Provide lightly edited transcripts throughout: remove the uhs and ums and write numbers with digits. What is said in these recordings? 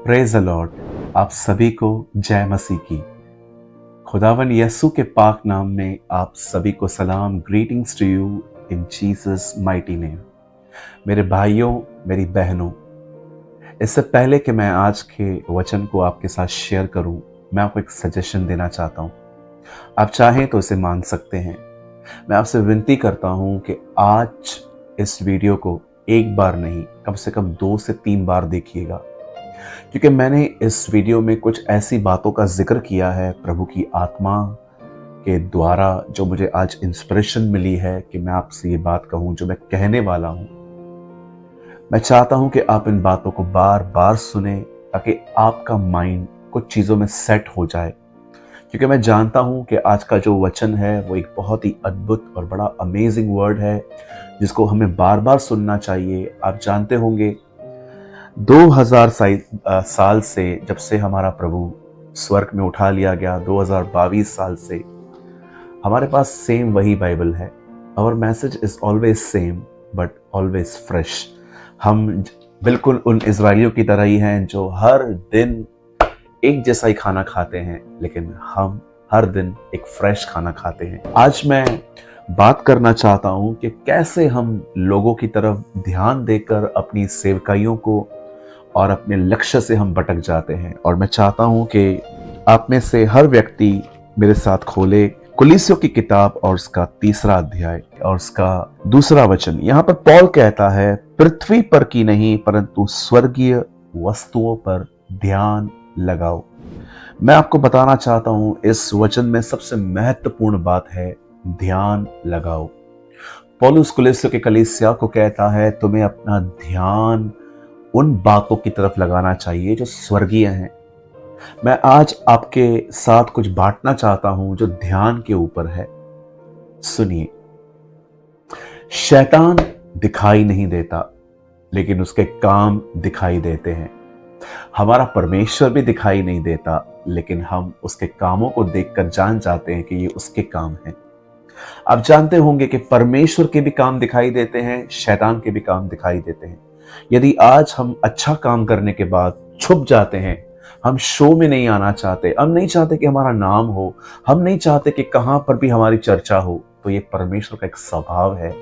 Praise the Lord. आप सभी को जय मसीह की। खुदावन यीशु के पाक नाम में आप सभी को सलाम। Greetings to you in Jesus mighty name. मेरे भाइयों, मेरी बहनों, इससे पहले कि मैं आज के वचन को आपके साथ शेयर करूं, मैं आपको एक सजेशन देना चाहता हूं। आप चाहें तो इसे मान सकते हैं। मैं आपसे विनती करता हूं कि आज इस वीडियो को एक बार नहीं, कम से कम 2 से 3 बार देखिएगा, क्योंकि मैंने इस वीडियो में कुछ ऐसी बातों का जिक्र किया है प्रभु की आत्मा के द्वारा, जो मुझे आज इंस्पिरेशन मिली है कि मैं आपसे ये बात कहूं जो मैं कहने वाला हूं। मैं चाहता हूं कि आप इन बातों को बार बार सुने, ताकि आपका माइंड कुछ चीज़ों में सेट हो जाए। क्योंकि मैं जानता हूं कि आज का जो वचन है वो एक बहुत ही अद्भुत और बड़ा अमेजिंग वर्ड है, जिसको हमें बार बार सुनना चाहिए। आप जानते होंगे 2000 साल से, जब से हमारा प्रभु स्वर्ग में उठा लिया गया, 2022 साल से हमारे पास सेम वही बाइबल है। Our message is always same but always fresh. हम बिल्कुल उन इजरायलियों की तरह ही हैं जो हर दिन एक जैसा ही खाना खाते हैं, लेकिन हम हर दिन एक फ्रेश खाना खाते हैं। आज मैं बात करना चाहता हूं कि कैसे हम लोगों की तरफ ध्यान देकर अपनी सेवकाइयों को और अपने लक्ष्य से हम भटक जाते हैं। और मैं चाहता हूं कि आप में से हर व्यक्ति मेरे साथ खोले कुलीसियों की किताब और उसका 3रा अध्याय और उसका 2रा वचन। यहाँ पर पौल कहता है, पृथ्वी पर की नहीं परंतु स्वर्गीय वस्तुओं पर ध्यान लगाओ। मैं आपको बताना चाहता हूं, इस वचन में सबसे महत्वपूर्ण बात है ध्यान लगाओ। पौलुस कुलीसियों के कलीसिया को कहता है, तुम्हें अपना ध्यान उन बातों की तरफ लगाना चाहिए जो स्वर्गीय हैं। मैं आज आपके साथ कुछ बांटना चाहता हूं जो ध्यान के ऊपर है। सुनिए, शैतान दिखाई नहीं देता, लेकिन उसके काम दिखाई देते हैं। हमारा परमेश्वर भी दिखाई नहीं देता, लेकिन हम उसके कामों को देखकर जान जाते हैं कि ये उसके काम हैं। आप जानते होंगे कि परमेश्वर के भी काम दिखाई देते हैं, शैतान के भी काम दिखाई देते हैं। यदि आज हम अच्छा काम करने के बाद छुप जाते हैं, हम शो में नहीं आना चाहते, हम नहीं चाहते कि हमारा नाम हो, हम नहीं चाहते कि कहां पर भी हमारी चर्चा हो, तो ये परमेश्वर का एक स्वभाव है।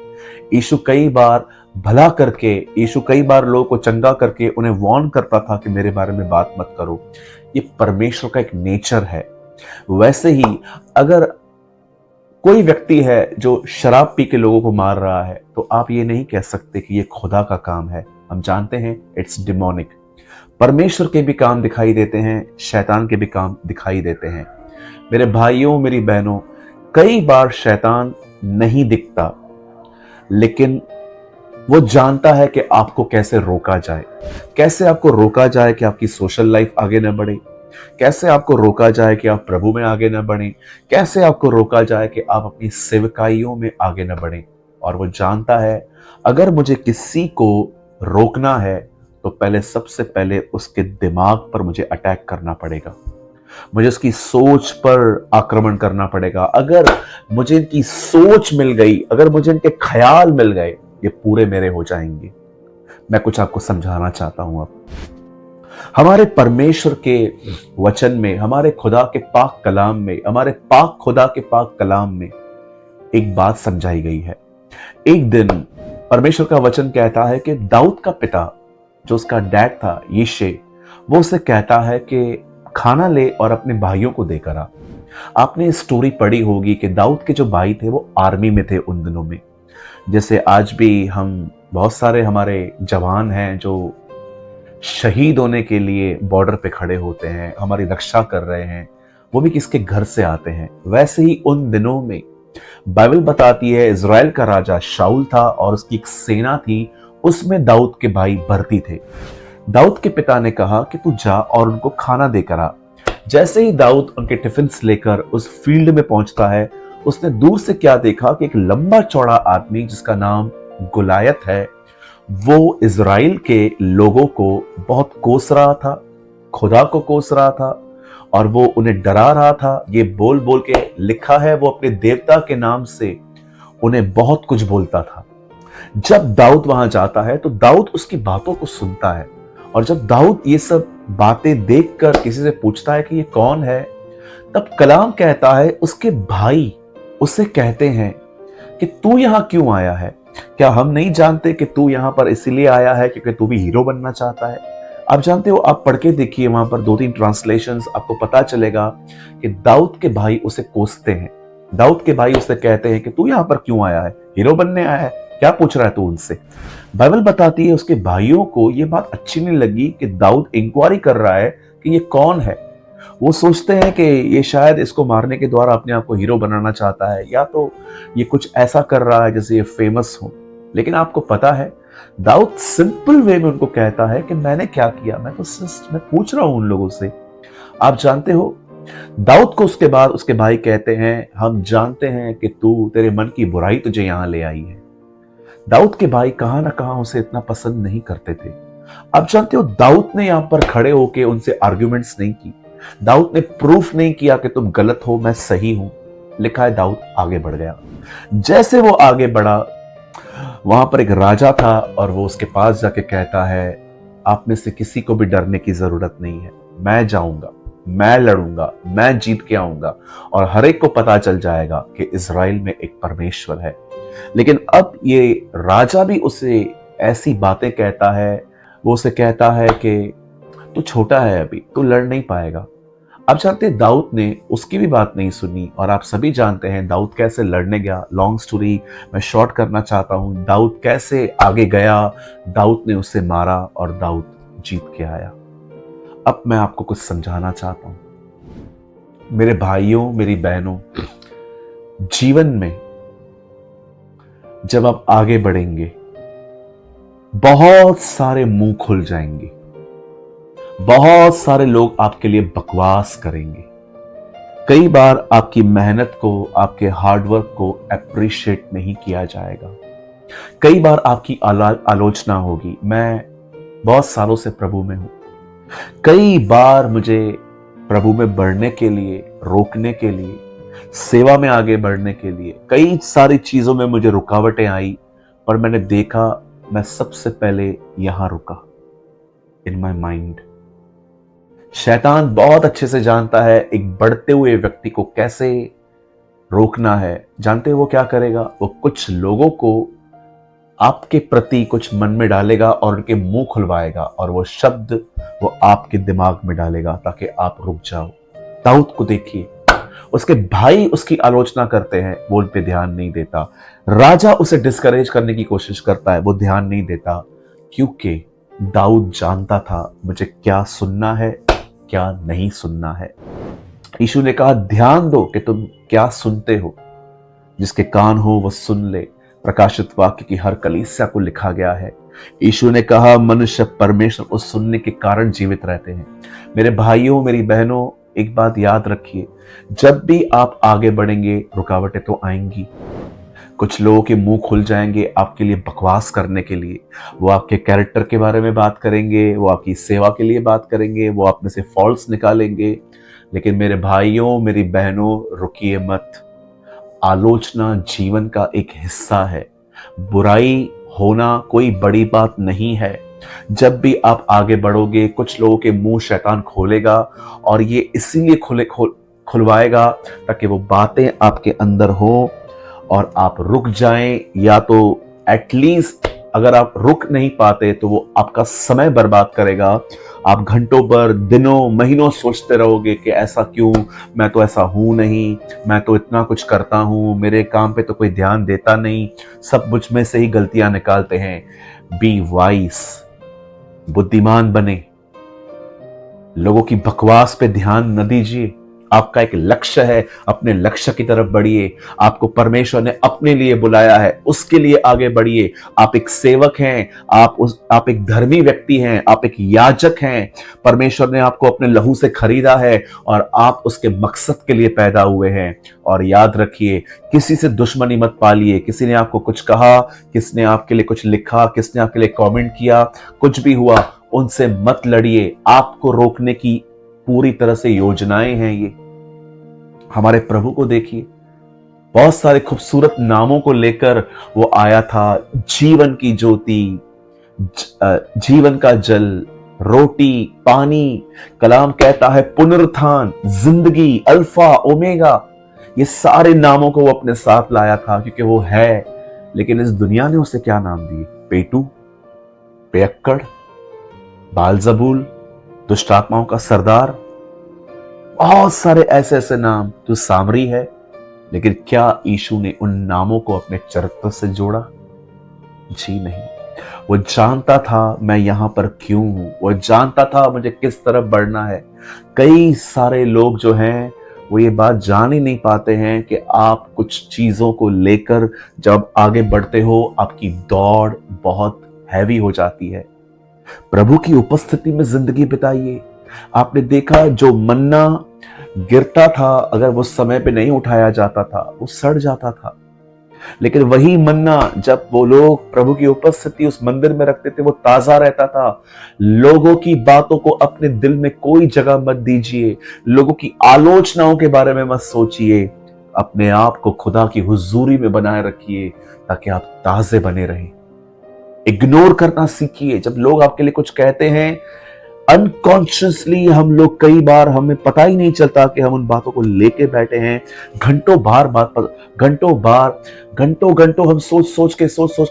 यीशु कई बार भला करके, यीशु कई बार लोगों को चंगा करके उन्हें वार्न करता था कि मेरे बारे में बात मत करो। ये परमेश्वर का एक नेचर है। वैसे ही अगर कोई व्यक्ति है जो शराब पी के लोगों को मार रहा है, तो आप ये नहीं कह सकते कि ये खुदा का काम है। हम जानते हैं इट्स डिमोनिक। परमेश्वर के भी काम दिखाई देते हैं, शैतान के भी काम दिखाई देते हैं। मेरे भाइयों, मेरी बहनों, कई बार शैतान नहीं दिखता, लेकिन वो जानता है कि आपको कैसे रोका जाए। कैसे आपको रोका जाए कि आपकी सोशल लाइफ आगे न बढ़े, कैसे आपको रोका जाए कि आप प्रभु में आगे न बढ़ें, कैसे आपको रोका जाए कि आप अपनी सेवकाइयों में आगे न बढ़ें। और वो जानता है, अगर मुझे किसी को रोकना है तो पहले, सबसे पहले उसके दिमाग पर मुझे अटैक करना पड़ेगा, मुझे उसकी सोच पर आक्रमण करना पड़ेगा। अगर मुझे इनकी सोच मिल गई, अगर मुझे इनके ख्याल मिल गए, ये पूरे मेरे हो जाएंगे। मैं कुछ आपको समझाना चाहता हूं। अब हमारे परमेश्वर के वचन में, हमारे खुदा के पाक कलाम में, हमारे पाक खुदा के पाक कलाम में एक बात समझाई गई है। एक दिन परमेश्वर का वचन कहता है कि दाऊद का पिता, जो उसका डैड था यिशे, वो उसे कहता है कि खाना ले और अपने भाइयों को देकर आ। आपने स्टोरी पढ़ी होगी कि दाऊद के जो भाई थे वो आर्मी में थे उन दिनों में। जैसे आज भी हम बहुत सारे हमारे जवान हैं जो शहीद होने के लिए बॉर्डर पे खड़े होते हैं, हमारी रक्षा कर रहे हैं, वो भी किसके घर से आते हैं। वैसे ही उन दिनों में बाइबल बताती है, इज़राइल का राजा शाऊल था और उसकी एक सेना थी, उसमें दाऊद के भाई भर्ती थे। दाऊद के पिता ने कहा कि तू जा और उनको खाना देकर आ। जैसे ही दाऊद उनके टिफिन लेकर उस फील्ड में पहुंचता है, उसने दूर से क्या देखा कि एक लंबा चौड़ा आदमी जिसका नाम गुलायत है, वो इज़राइल के लोगों को बहुत कोस रहा था, खुदा को कोस रहा था, और वो उन्हें डरा रहा था। ये बोल बोल के लिखा है, वो अपने देवता के नाम से उन्हें बहुत कुछ बोलता था। जब दाऊद वहां जाता है तो दाऊद उसकी बातों को सुनता है और जब दाऊद ये सब बातें देखकर किसी से पूछता है कि ये कौन है, तब कलाम कहता है उसके भाई उससे कहते हैं कि तू यहां क्यों आया है? क्या हम नहीं जानते कि तू यहां पर इसीलिए आया है क्योंकि तू भी हीरो बनना चाहता है? आप जानते हो, आप पढ़ के देखिए, वहां पर 2-3 ट्रांसलेशंस, आपको पता चलेगा कि दाऊद के भाई उसे कोसते हैं। दाऊद के भाई उसे कहते हैं कि तू यहां पर क्यों आया है? हीरो बनने आया है? क्या पूछ रहा है तू उनसे? बाइबल बताती है उसके भाइयों को ये बात अच्छी नहीं लगी कि दाऊद इंक्वायरी कर रहा है कि ये कौन है। वो सोचते हैं कि ये शायद इसको मारने के द्वारा अपने आप को हीरो बनाना चाहता है, या तो ये कुछ ऐसा कर रहा है जैसे ये फेमस हो। लेकिन आपको पता है, दाऊद सिंपल वे में उनको कहता है कि मैंने क्या किया, मैं पूछ रहा हूं उन लोगों से। आप जानते हो, दाऊद को उसके बाद उसके भाई कहते हैं, हम जानते हैं कि तू, तेरे मन की बुराई तुझे यहां ले आई है। दाऊद के भाई कहां ना कहां उसे इतना पसंद नहीं करते थे। आप जानते हो, दाऊद ने यहां पर खड़े होकर उनसे आर्ग्यूमेंट्स नहीं की। दाऊद ने प्रूफ नहीं किया कि तुम गलत हो, मैं सही हूं। लिखा है दाऊद आगे बढ़ गया। जैसे वो आगे बढ़ा, वहां पर एक राजा था और वो उसके पास जाके कहता है, आप में से किसी को भी डरने की जरूरत नहीं है, मैं जाऊंगा, मैं लड़ूंगा, मैं जीत के आऊंगा और हर एक को पता चल जाएगा कि इज़राइल में एक परमेश्वर है। लेकिन अब ये राजा भी उसे ऐसी बातें कहता है, वो उसे कहता है कि तू छोटा है, अभी तू लड़ नहीं पाएगा। आप जानते हैं, दाऊद ने उसकी भी बात नहीं सुनी और आप सभी जानते हैं दाऊद कैसे लड़ने गया। लॉन्ग स्टोरी मैं शॉर्ट करना चाहता हूं, दाऊद कैसे आगे गया, दाऊद ने उसे मारा और दाऊद जीत के आया। अब मैं आपको कुछ समझाना चाहता हूं मेरे भाइयों, मेरी बहनों, जीवन में जब आप आगे बढ़ेंगे, बहुत सारे मुंह खुल जाएंगे, बहुत सारे लोग आपके लिए बकवास करेंगे। कई बार आपकी मेहनत को, आपके हार्डवर्क को अप्रिशिएट नहीं किया जाएगा। कई बार आपकी आलोचना होगी। मैं बहुत सालों से प्रभु में हूं। कई बार मुझे प्रभु में बढ़ने के लिए, रोकने के लिए, सेवा में आगे बढ़ने के लिए कई सारी चीजों में मुझे रुकावटें आई, पर मैंने देखा मैं सबसे पहले यहां रुका, इन माय माइंड। शैतान बहुत अच्छे से जानता है एक बढ़ते हुए व्यक्ति को कैसे रोकना है। जानते हो वो क्या करेगा? वो कुछ लोगों को आपके प्रति कुछ मन में डालेगा और उनके मुंह खुलवाएगा और वो शब्द वो आपके दिमाग में डालेगा ताकि आप रुक जाओ। दाऊद को देखिए, उसके भाई उसकी आलोचना करते हैं, वो उन पे ध्यान नहीं देता। राजा उसे डिस्करेज करने की कोशिश करता है, वो ध्यान नहीं देता, क्योंकि दाऊद जानता था मुझे क्या सुनना है, क्या नहीं सुनना है। यीशु ने कहा, ध्यान दो कि तुम क्या सुनते हो। जिसके कान हो वो सुन ले। प्रकाशित वाक्य की हर कलीसिया को लिखा गया है। यीशु ने कहा, मनुष्य परमेश्वर को सुनने के कारण जीवित रहते हैं। मेरे भाइयों, मेरी बहनों, एक बात याद रखिए, जब भी आप आगे बढ़ेंगे रुकावटें तो आएंगी। कुछ लोगों के मुंह खुल जाएंगे आपके लिए बकवास करने के लिए। वो आपके कैरेक्टर के बारे में बात करेंगे, वो आपकी सेवा के लिए बात करेंगे, वो आप में से फॉल्ट्स निकालेंगे। लेकिन मेरे भाइयों, मेरी बहनों, रुकिए मत। आलोचना जीवन का एक हिस्सा है। बुराई होना कोई बड़ी बात नहीं है। जब भी आप आगे बढ़ोगे, कुछ लोगों के मुंह शैतान खोलेगा और ये इसीलिए खुलवाएगा ताकि वो बातें आपके अंदर हो और आप रुक जाएं, या तो एटलीस्ट अगर आप रुक नहीं पाते तो वो आपका समय बर्बाद करेगा। आप घंटों भर, दिनों, महीनों सोचते रहोगे कि ऐसा क्यों, मैं तो ऐसा हूं नहीं, मैं तो इतना कुछ करता हूं, मेरे काम पे तो कोई ध्यान देता नहीं, सब मुझ में से ही गलतियां निकालते हैं। बी वाइस, बुद्धिमान बने। लोगों की बकवास पे ध्यान न दीजिए। आपका एक लक्ष्य है, अपने लक्ष्य की तरफ बढ़िए। आपको परमेश्वर ने अपने लिए बुलाया है, उसके लिए आगे बढ़िए। आप एक सेवक हैं, आप एक धर्मी व्यक्ति हैं, आप एक याजक हैं। परमेश्वर ने आपको अपने लहू से खरीदा है और आप उसके मकसद के लिए पैदा हुए हैं। और याद रखिए, किसी से दुश्मनी मत पालिए। किसी ने आपको कुछ कहा, किसने आपके लिए कुछ लिखा, किसने आपके लिए कमेंट किया, कुछ भी हुआ, उनसे मत लड़िए। आपको रोकने की पूरी तरह से योजनाएं हैं ये। हमारे प्रभु को देखिए, बहुत सारे खूबसूरत नामों को लेकर वो आया था। जीवन की ज्योति, जीवन का जल, रोटी, पानी, कलाम कहता है पुनरुत्थान, जिंदगी, अल्फा, ओमेगा, ये सारे नामों को वो अपने साथ लाया था क्योंकि वो है। लेकिन इस दुनिया ने उसे क्या नाम दिए? पेटू, पियक्कड़, बालजबूल, दुष्ट आत्माओं का सरदार, बहुत सारे ऐसे ऐसे नाम। तू सामरी है, लेकिन क्या यीशु ने उन नामों को अपने चरित्र से जोड़ा? जी नहीं। वो जानता था मैं यहां पर क्यों हूं, वो जानता था मुझे किस तरफ बढ़ना है। कई सारे लोग जो हैं वो ये बात जान ही नहीं पाते हैं कि आप कुछ चीजों को लेकर जब आगे बढ़ते हो आपकी दौड़ बहुत हैवी हो जाती है। प्रभु की उपस्थिति में जिंदगी बिताइए। आपने देखा जो मन्ना गिरता था, अगर वो समय पे नहीं उठाया जाता था वो सड़ जाता था। लेकिन वही मन्ना जब वो लोग प्रभु की उपस्थिति उस मंदिर में रखते थे वो ताजा रहता था। लोगों की बातों को अपने दिल में कोई जगह मत दीजिए, लोगों की आलोचनाओं के बारे में मत सोचिए। अपने आप को खुदा की हुजूरी में बनाए रखिए ताकि आप ताजे बने रहें। इग्नोर करना सीखिए। जब लोग आपके लिए कुछ कहते हैं, अनकॉन्शियसली हम लोग कई बार हमें पता ही नहीं चलता कि हम उन बातों को लेके बैठे हैं। घंटों घंटों हम सोच सोच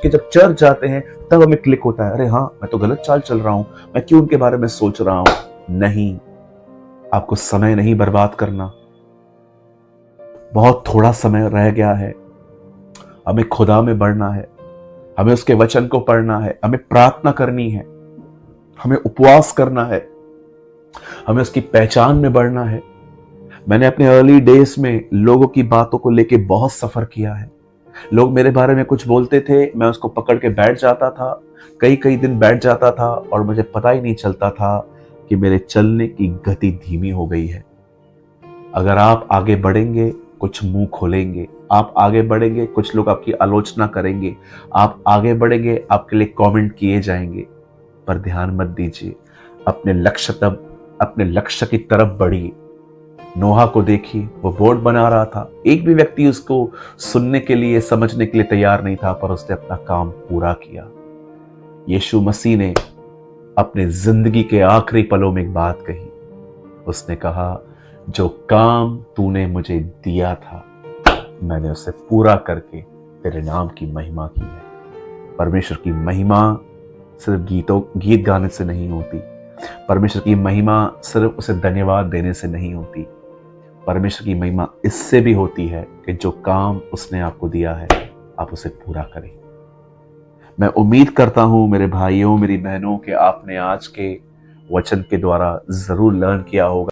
के जब चर्च जाते हैं तब हमें क्लिक होता है, अरे हाँ मैं तो गलत चाल चल रहा हूं, मैं क्यों उनके बारे में सोच रहा हूं। नहीं, आपको समय नहीं बर्बाद करना। बहुत थोड़ा समय रह गया है। हमें खुदा में बढ़ना है, हमें उसके वचन को पढ़ना है, हमें प्रार्थना करनी है, हमें उपवास करना है, हमें उसकी पहचान में बढ़ना है। मैंने अपने अर्ली डेज में लोगों की बातों को लेके बहुत सफर किया है। लोग मेरे बारे में कुछ बोलते थे, मैं उसको पकड़ के बैठ जाता था, कई कई दिन बैठ जाता था और मुझे पता ही नहीं चलता था कि मेरे चलने की गति धीमी हो गई है। अगर आप आगे बढ़ेंगे कुछ मुंह खोलेंगे, आप आगे बढ़ेंगे कुछ लोग आपकी आलोचना करेंगे, आप आगे बढ़ेंगे आपके लिए कमेंट किए जाएंगे, पर ध्यान मत दीजिए। अपने लक्ष्य की तरफ बढ़िए। नोहा को देखिए, वो बोर्ड बना रहा था, एक भी व्यक्ति उसको सुनने के लिए समझने के लिए तैयार नहीं था, पर उसने अपना काम पूरा किया। यीशु मसीह ने अपने जिंदगी के आखिरी पलों में एक बात कही। उसने कहा, जो काम तूने मुझे दिया था मैंने उसे पूरा करके तेरे नाम की महिमा की है। परमेश्वर की महिमा सिर्फ गीत गाने से नहीं होती। परमेश्वर की महिमा सिर्फ उसे धन्यवाद देने से नहीं होती। परमेश्वर की महिमा इससे भी होती है कि जो काम उसने आपको दिया है आप उसे पूरा करें। मैं उम्मीद करता हूं मेरे भाइयों, मेरी बहनों, कि आपने आज के वचन के द्वारा जरूर लर्न किया होगा।